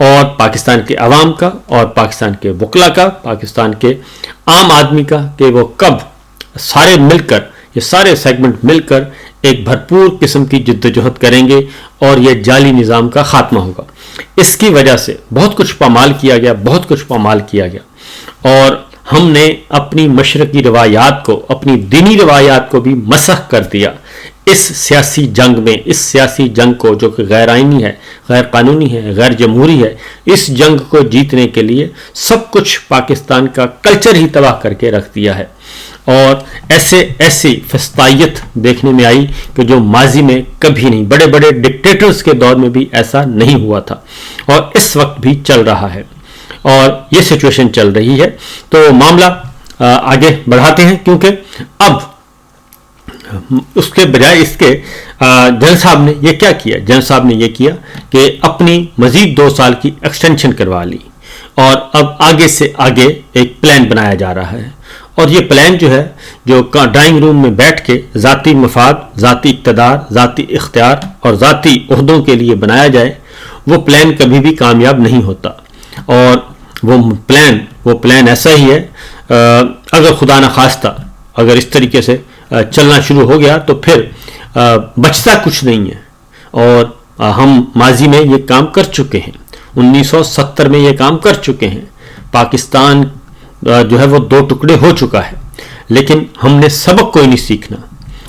اور پاکستان کے عوام کا اور پاکستان کے وکلا کا، پاکستان کے عام آدمی کا، کہ وہ کب سارے مل کر، یہ سارے سیگمنٹ مل کر ایک بھرپور قسم کی جدوجہد کریں گے اور یہ جعلی نظام کا خاتمہ ہوگا۔ اس کی وجہ سے بہت کچھ پامال کیا گیا اور ہم نے اپنی مشرقی روایات کو، اپنی دینی روایات کو بھی مسخ کر دیا اس سیاسی جنگ میں، اس سیاسی جنگ کو جو کہ غیر آئینی ہے، غیر قانونی ہے، غیر جمہوری ہے، اس جنگ کو جیتنے کے لیے سب کچھ پاکستان کا کلچر ہی تباہ کر کے رکھ دیا ہے۔ اور ایسی فسطائیت دیکھنے میں آئی کہ جو ماضی میں کبھی نہیں، بڑے بڑے ڈکٹیٹرز کے دور میں بھی ایسا نہیں ہوا تھا اور اس وقت بھی چل رہا ہے اور یہ سچویشن چل رہی ہے۔ تو معاملہ آگے بڑھاتے ہیں، کیونکہ اب اس کے بجائے اس کے جنرل صاحب نے یہ کیا کیا؟ جنرل صاحب نے یہ کیا کہ اپنی مزید 2 سال کی ایکسٹینشن کروا لی اور اب آگے سے آگے ایک پلان بنایا جا رہا ہے۔ اور یہ پلان جو ہے، جو ڈرائنگ روم میں بیٹھ کے ذاتی مفاد، ذاتی اقتدار، ذاتی اختیار اور ذاتی عہدوں کے لیے بنایا جائے، وہ پلان کبھی بھی کامیاب نہیں ہوتا۔ اور وہ پلان ایسا ہی ہے، اگر خدا نخواستہ اگر اس طریقے سے چلنا شروع ہو گیا تو پھر بچتا کچھ نہیں ہے۔ اور ہم ماضی میں یہ کام کر چکے ہیں، 1970 میں یہ کام کر چکے ہیں۔ پاکستان جو ہے وہ 2 ٹکڑے ہو چکا ہے، لیکن ہم نے سبق کوئی نہیں سیکھنا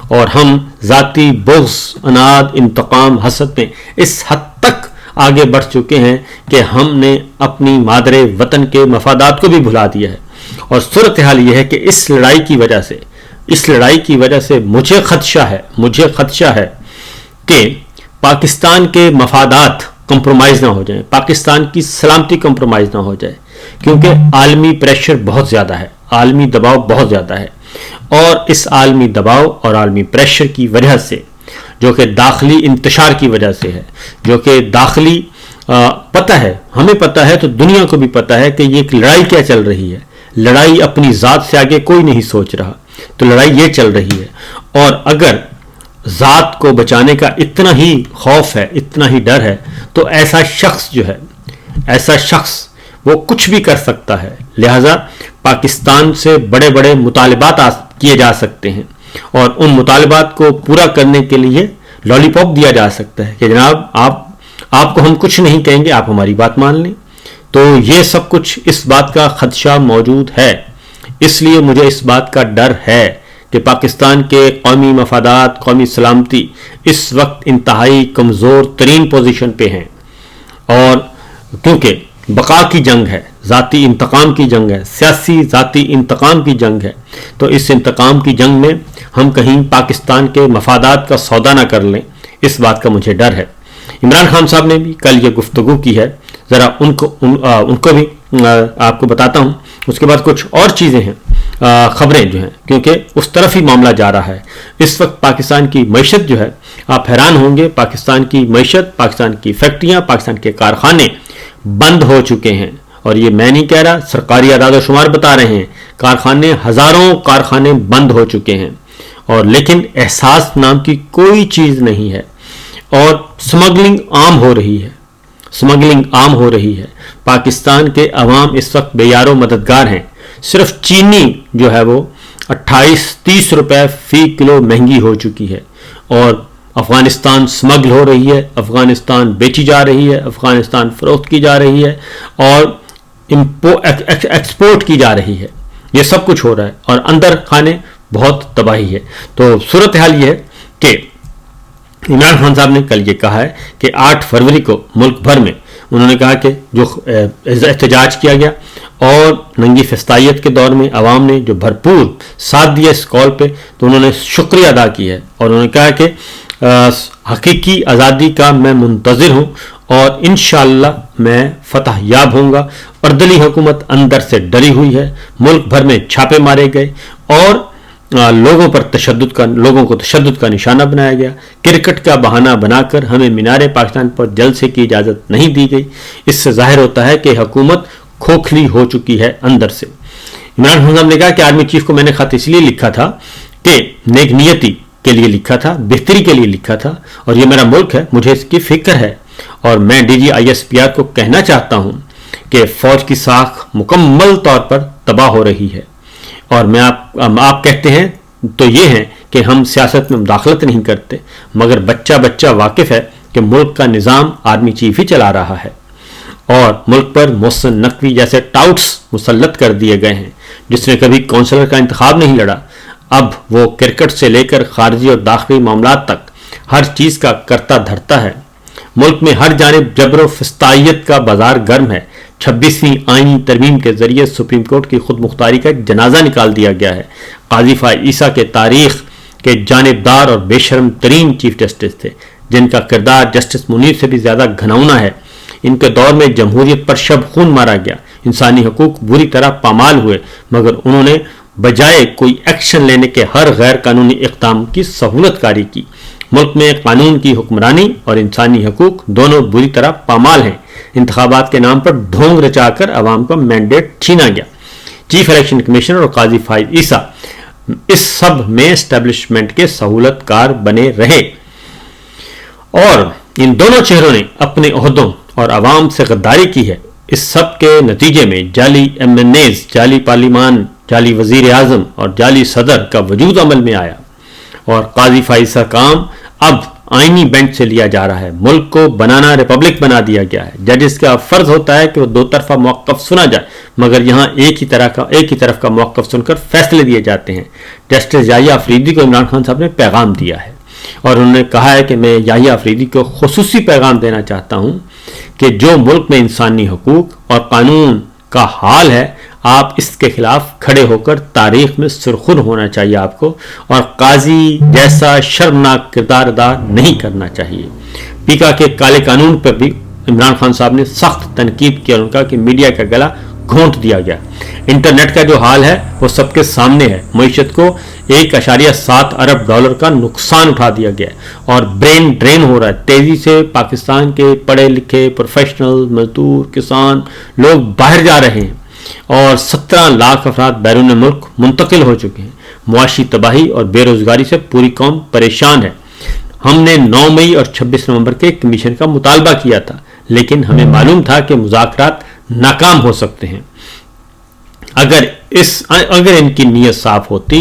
اور ہم ذاتی بغض، اناد، انتقام، حسد میں اس حد تک آگے بڑھ چکے ہیں کہ ہم نے اپنی مادر وطن کے مفادات کو بھی بھلا دیا ہے۔ اور صورتحال یہ ہے کہ اس لڑائی کی وجہ سے مجھے خدشہ ہے کہ پاکستان کے مفادات کمپرومائز نہ ہو جائیں، پاکستان کی سلامتی کمپرومائز نہ ہو جائے، کیونکہ عالمی پریشر بہت زیادہ ہے، عالمی دباؤ بہت زیادہ ہے۔ اور اس عالمی دباؤ اور عالمی پریشر کی وجہ سے، جو کہ داخلی انتشار کی وجہ سے ہے، جو کہ داخلی پتہ ہے، ہمیں پتہ ہے تو دنیا کو بھی پتہ ہے کہ یہ ایک لڑائی کیا چل رہی ہے۔ لڑائی اپنی ذات سے آگے کوئی نہیں سوچ رہا، تو لڑائی یہ چل رہی ہے۔ اور اگر ذات کو بچانے کا اتنا ہی خوف ہے، اتنا ہی ڈر ہے، تو ایسا شخص وہ کچھ بھی کر سکتا ہے۔ لہذا پاکستان سے بڑے بڑے مطالبات کیے جا سکتے ہیں اور ان مطالبات کو پورا کرنے کے لیے لالی پاپ دیا جا سکتا ہے کہ جناب آپ کو ہم کچھ نہیں کہیں گے، آپ ہماری بات مان لیں۔ تو یہ سب کچھ، اس بات کا خدشہ موجود ہے۔ اس لیے مجھے اس بات کا ڈر ہے کہ پاکستان کے قومی مفادات، قومی سلامتی اس وقت انتہائی کمزور ترین پوزیشن پہ ہیں۔ اور کیونکہ بقا کی جنگ ہے، ذاتی انتقام کی جنگ ہے، سیاسی ذاتی انتقام کی جنگ ہے، تو اس انتقام کی جنگ میں ہم کہیں پاکستان کے مفادات کا سودا نہ کر لیں، اس بات کا مجھے ڈر ہے۔ عمران خان صاحب نے بھی کل یہ گفتگو کی ہے، ذرا ان کو بھی آپ کو بتاتا ہوں۔ اس کے بعد کچھ اور چیزیں ہیں، خبریں جو ہیں، کیونکہ اس طرف ہی معاملہ جا رہا ہے۔ اس وقت پاکستان کی معیشت جو ہے، آپ حیران ہوں گے، پاکستان کی معیشت، پاکستان کی فیکٹریاں، پاکستان کے کارخانے بند ہو چکے ہیں۔ اور یہ میں نہیں کہہ رہا، سرکاری اعداد و شمار بتا رہے ہیں، ہزاروں کارخانے بند ہو چکے ہیں، اور لیکن احساس نام کی کوئی چیز نہیں ہے، اور سمگلنگ عام ہو رہی ہے۔ پاکستان کے عوام اس وقت بے یار و مددگار ہیں۔ صرف چینی جو ہے وہ 28-30 روپے فی کلو مہنگی ہو چکی ہے، اور افغانستان سمگل ہو رہی ہے، افغانستان بیچی جا رہی ہے، افغانستان فروخت کی جا رہی ہے، اور ایکسپورٹ کی جا رہی ہے۔ یہ سب کچھ ہو رہا ہے، اور اندر خانے بہت تباہی ہے۔ تو صورتحال یہ ہے کہ عمران خان صاحب نے کل یہ کہا ہے کہ 8 فروری کو ملک بھر میں انہوں نے کہا کہ جو احتجاج کیا گیا اور ننگی فسطائیت کے دور میں عوام نے جو بھرپور ساتھ دیا اس کال پہ، تو انہوں نے شکریہ ادا کیا ہے، اور انہوں نے کہا کہ حقیقی آزادی کا میں منتظر ہوں اور انشاءاللہ میں فتح یاب ہوں گا۔ اردلی حکومت اندر سے ڈری ہوئی ہے، ملک بھر میں چھاپے مارے گئے اور لوگوں کو تشدد کا نشانہ بنایا گیا۔ کرکٹ کا بہانہ بنا کر ہمیں مینار پاکستان پر جلسے کی اجازت نہیں دی گئی۔ اس سے ظاہر ہوتا ہے کہ حکومت کھوکھلی ہو چکی ہے اندر سے۔ عمران خان صاحب نے کہا کہ آرمی چیف کو میں نے خط اس لیے لکھا تھا کہ نیک نیتی کے لیے لکھا تھا، بہتری کے لیے لکھا تھا، اور یہ میرا ملک ہے، مجھے اس کی فکر ہے، اور میں DGISPR کو کہنا چاہتا ہوں کہ فوج کی ساکھ مکمل طور پر تباہ ہو رہی ہے، اور میں آپ کہتے ہیں تو یہ ہیں کہ ہم سیاست میں مداخلت نہیں کرتے، مگر بچہ بچہ واقف ہے کہ ملک کا نظام آرمی چیف ہی چلا رہا ہے، اور ملک پر محسن نقوی جیسے ٹاؤٹس مسلط کر دیے گئے ہیں جس نے کبھی کونسلر کا انتخاب نہیں لڑا، اب وہ کرکٹ سے لے کر خارجی اور داخلی معاملات تک ہر چیز کا کرتا دھرتا ہے۔ ملک میں ہر جانب جبر و فسطائیت کا بازار گرم ہے۔ 26ویں آئینی ترمیم کے ذریعے سپریم کورٹ کی خود مختاری کا جنازہ نکال دیا گیا ہے۔ قاضی فائز عیسیٰ کے تاریخ کے جانبدار اور بے شرم ترین چیف جسٹس تھے، جن کا کردار جسٹس منیر سے بھی زیادہ گھناؤنا ہے۔ ان کے دور میں جمہوریت پر شب خون مارا گیا، انسانی حقوق بری طرح پامال ہوئے، مگر انہوں نے بجائے کوئی ایکشن لینے کے ہر غیر قانونی اقدام کی سہولت کاری کی۔ ملک میں قانون کی حکمرانی اور انسانی حقوق دونوں بری طرح پامال ہیں۔ انتخابات کے نام پر ڈھونگ رچا کر عوام کا مینڈیٹ چھینا گیا۔ چیف الیکشن کمیشنر اور قاضی فائز عیسیٰ اس سب میں اسٹیبلشمنٹ کے سہولت کار بنے رہے، اور ان دونوں چہروں نے اپنے عہدوں اور عوام سے غداری کی ہے۔ اس سب کے نتیجے میں جعلی MNAs، جعلی پارلیمان، جعلی وزیر اعظم اور جعلی صدر کا وجود عمل میں آیا، اور قاضی فائز کا کام اب آئینی بینچ سے لیا جا رہا ہے۔ ملک کو بنانا ریپبلک بنا دیا گیا ہے۔ ججز کا فرض ہوتا ہے کہ وہ دو طرفہ موقف سنا جائے، مگر یہاں ایک ہی طرف کا موقف سن کر فیصلے دیے جاتے ہیں۔ جسٹس یحییٰ آفریدی کو عمران خان صاحب نے پیغام دیا ہے، اور انہوں نے کہا ہے کہ میں یحییٰ آفریدی کو خصوصی پیغام دینا چاہتا ہوں کہ جو ملک میں انسانی حقوق اور قانون کا حال ہے، آپ اس کے خلاف کھڑے ہو کر تاریخ میں سرخن ہونا چاہیے آپ کو، اور قاضی جیسا شرمناک کردار ادا نہیں کرنا چاہیے۔ پیکا کے کالے قانون پر بھی عمران خان صاحب نے سخت تنقید کی اور ان کا کہ میڈیا کا گلا گھونٹ دیا گیا۔ انٹرنیٹ کا جو حال ہے وہ سب کے سامنے ہے۔ معیشت کو $1.7 ارب کا نقصان اٹھا دیا گیا ہے، اور برین ڈرین ہو رہا ہے۔ تیزی سے پاکستان کے پڑھے لکھے پروفیشنل مزدور کسان لوگ باہر جا رہے ہیں، اور 17 لاکھ افراد بیرون ملک منتقل ہو چکے ہیں۔ معاشی تباہی اور بے روزگاری سے پوری قوم پریشان ہے۔ ہم نے 9 مئی اور 26 نومبر کے کمیشن کا مطالبہ کیا تھا، لیکن ہمیں معلوم تھا کہ مذاکرات ناکام ہو سکتے ہیں۔ اگر ان کی نیت صاف ہوتی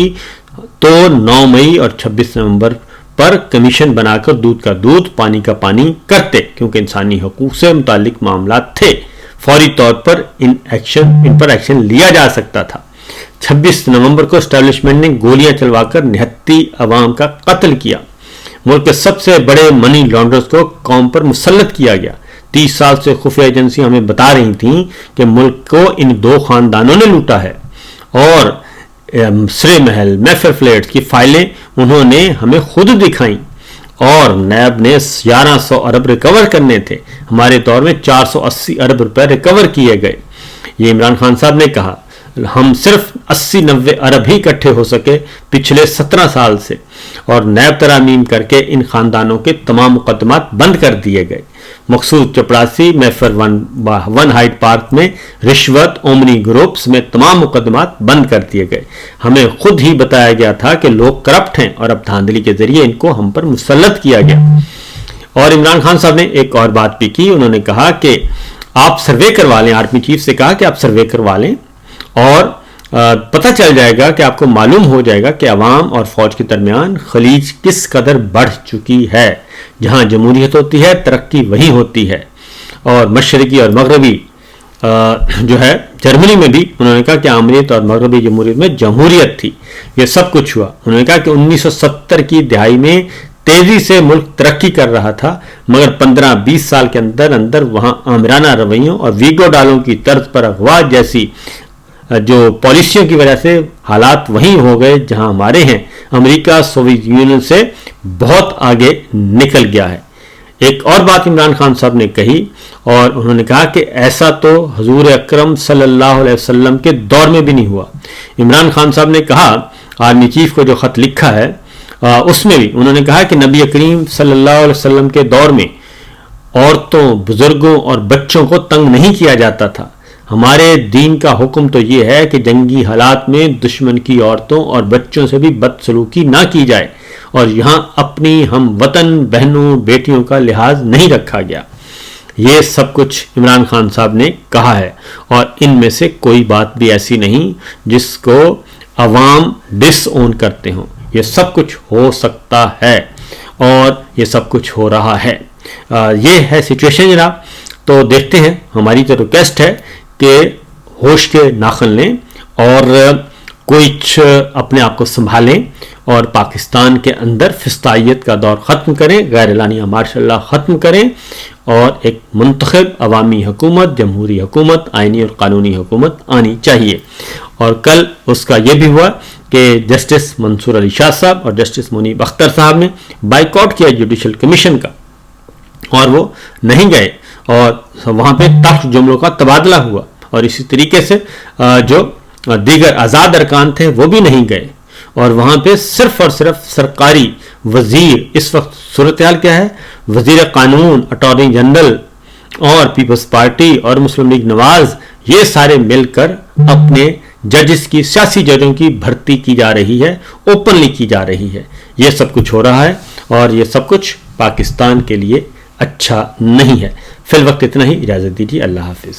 تو 9 مئی اور 26 نومبر پر کمیشن بنا کر دودھ کا دودھ پانی کا پانی کرتے، کیونکہ انسانی حقوق سے متعلق معاملات تھے۔ فوری طور پر ان پر ایکشن لیا جا سکتا تھا۔ 26 نومبر کو اسٹیبلشمنٹ نے گولیاں چلوا کر 79 عوام کا قتل کیا۔ ملک کے سب سے بڑے منی لانڈرز کو قوم پر مسلط کیا گیا۔ 30 سال سے خفیہ ایجنسیاں ہمیں بتا رہی تھیں کہ ملک کو ان 2 خاندانوں نے لوٹا ہے، اور سرے محل میفر فلیٹس کی فائلیں انہوں نے ہمیں خود دکھائیں، اور نیب نے 1100 ارب ریکور کرنے تھے۔ ہمارے دور میں 480 ارب روپے ریکور کیے گئے۔ یہ عمران خان صاحب نے کہا، ہم صرف 80-90 ارب ہی اکٹھے ہو سکے پچھلے 17 سال سے، اور نیب ترامیم کر کے ان خاندانوں کے تمام مقدمات بند کر دیے گئے۔ مقصود چپڑاسی میفر 1 ہائیڈ پارک میں رشوت اومنی گروپس میں تمام مقدمات بند کر دیے گئے۔ ہمیں خود ہی بتایا گیا تھا کہ لوگ کرپٹ ہیں، اور اب دھاندلی کے ذریعے ان کو ہم پر مسلط کیا گیا۔ اور عمران خان صاحب نے ایک اور بات بھی کی، انہوں نے کہا کہ آپ سروے کروا لیں، آرمی چیف سے کہا کہ آپ سروے کروا لیں، اور پتہ چل جائے گا کہ آپ کو معلوم ہو جائے گا کہ عوام اور فوج کے درمیان خلیج کس قدر بڑھ چکی ہے۔ جہاں جمہوریت ہوتی ہے ترقی وہی ہوتی ہے۔ اور مشرقی اور مغربی جو ہے جرمنی میں بھی انہوں نے کہا کہ آمریت اور مغربی جمہوریت میں جمہوریت تھی، یہ سب کچھ ہوا۔ انہوں نے کہا کہ 1970 کی دہائی میں تیزی سے ملک ترقی کر رہا تھا، مگر 15-20 سال کے اندر وہاں آمرانہ رویوں اور ویگو ڈالوں کی طرز پر اغوا جیسی جو پالیسیوں کی وجہ سے حالات وہیں ہو گئے جہاں ہمارے ہیں۔ امریکہ سوویت یونین سے بہت آگے نکل گیا ہے۔ ایک اور بات عمران خان صاحب نے کہی، اور انہوں نے کہا کہ ایسا تو حضور اکرم صلی اللہ علیہ وسلم کے دور میں بھی نہیں ہوا۔ عمران خان صاحب نے کہا، آرمی چیف کو جو خط لکھا ہے اس میں بھی انہوں نے کہا کہ نبی کریم صلی اللہ علیہ وسلم کے دور میں عورتوں، بزرگوں اور بچوں کو تنگ نہیں کیا جاتا تھا۔ ہمارے دین کا حکم تو یہ ہے کہ جنگی حالات میں دشمن کی عورتوں اور بچوں سے بھی بدسلوکی نہ کی جائے، اور یہاں اپنی ہم وطن بہنوں بیٹیوں کا لحاظ نہیں رکھا گیا۔ یہ سب کچھ عمران خان صاحب نے کہا ہے، اور ان میں سے کوئی بات بھی ایسی نہیں جس کو عوام ڈس اون کرتے ہوں. یہ سب کچھ ہو سکتا ہے اور یہ سب کچھ ہو رہا ہے. یہ ہے سچویشن جناب. تو دیکھتے ہیں. ہماری تو ریکویسٹ ہے کہ ہوش کے ناخن لیں اور کچھ اپنے آپ کو سنبھالیں اور پاکستان کے اندر فسطائیت کا دور ختم کریں، غیر اعلانیہ مارشل لا ختم کریں اور ایک منتخب عوامی حکومت، جمہوری حکومت، آئینی اور قانونی حکومت آنی چاہیے. اور کل اس کا یہ بھی ہوا کہ جسٹس منصور علی شاہ صاحب اور جسٹس منیب اختر صاحب نے بائیکاٹ کیا جوڈیشل کمیشن کا، اور وہ نہیں گئے اور وہاں پہ تلخ جملوں کا تبادلہ ہوا. اور اسی طریقے سے جو دیگر آزاد ارکان تھے وہ بھی نہیں گئے، اور وہاں پہ صرف اور صرف سرکاری وزیر، اس وقت صورتحال کیا ہے، وزیر قانون، اٹارنی جنرل اور پیپلز پارٹی اور مسلم لیگ نواز، یہ سارے مل کر اپنے ججز کی، سیاسی ججوں کی بھرتی کی جا رہی ہے، اوپنلی کی جا رہی ہے. یہ سب کچھ ہو رہا ہے اور یہ سب کچھ پاکستان کے لیے اچھا نہیں ہے. فی الوقت اتنا ہی. اجازت دیجیے. اللہ حافظ.